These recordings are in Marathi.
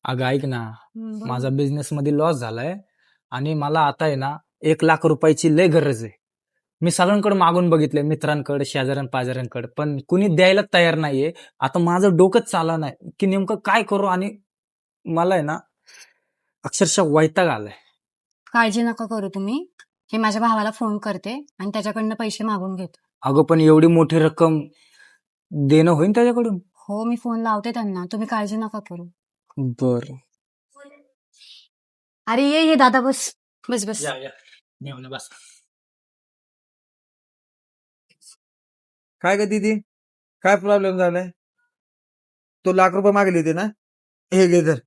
अगं ऐक ना, बोल माझा ना. बिझनेस मध्ये लॉस झालाय आणि मला आता आहे ना 1 लाख रुपयाची लय गरज आहे. मी सगळ्यांकडे मागून बघितलंय, मित्रांकडे, शेजाऱ्यां-पाजाऱ्यांकडे, पण कुणी द्यायला तयार नाहीये. आता माझं डोकंच चाललं नाही की नेमकं काय करू, आणि मला आहे ना अक्षरशः वैताग आलाय. काळजी नका करू तुम्ही. हे माझ्या भावाला फोन करते आणि त्याच्याकडनं पैसे मागून घेतो. अगं पण एवढी मोठी रक्कम देणं होईल त्याच्याकडून? हो, मी फोन लावते त्यांना. तुम्ही काळजी नका करू. बर. अरे ये दादा, बस बस बस. या घेऊन बस. काय ग दीदी, काय प्रॉब्लेम झालाय? तो ₹1,00,000 मागले होते ना, हे घे धर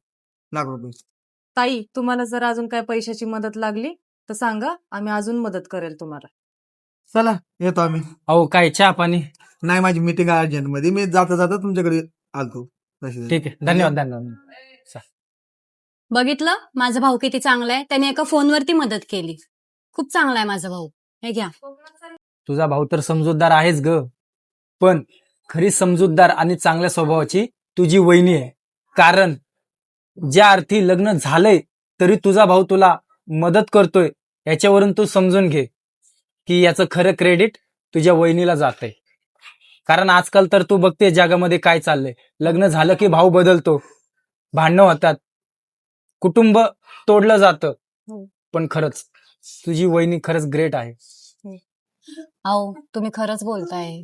₹1,00,000. ताई, तुम्हाला जर अजून काय पैशाची मदत लागली तर सांगा, आम्ही अजून मदत करेल तुम्हाला. चला येतो आम्ही. अहो काय चहा पाणी? नाही, माझी मीटिंग आहे अर्जंट मध्ये, मी जाता जाता तुमच्याकडे आलतो. ठीक आहे, धन्यवाद धन्यवाद. बघितलं माझा भाऊ किती चांगला आहे. त्याने एका फोनवरती मदत केली. खूप चांगला आहे माझा भाऊ. हे घ्या. तुझा भाऊ तर समजूतदार आहेच ग, पण खरी समजूतदार आणि चांगल्या स्वभावाची तुझी वहिनी आहे. कारण ज्या अर्थी लग्न झालंय तरी तुझा भाऊ तुला मदत करतोय, याच्यावरून तू समजून घे की याचं खरं क्रेडिट तुझ्या वहिनीला जातंय. कारण आजकाल तर तू बघते जगामध्ये काय चाललंय, लग्न झालं की भाऊ बदलतो, भांडणं होतात, कुटुंब तोडलं जातं. पण खरंच तुझी वहिनी खरंच ग्रेट आहे. अहो, तुम्ही खरंच बोलताय.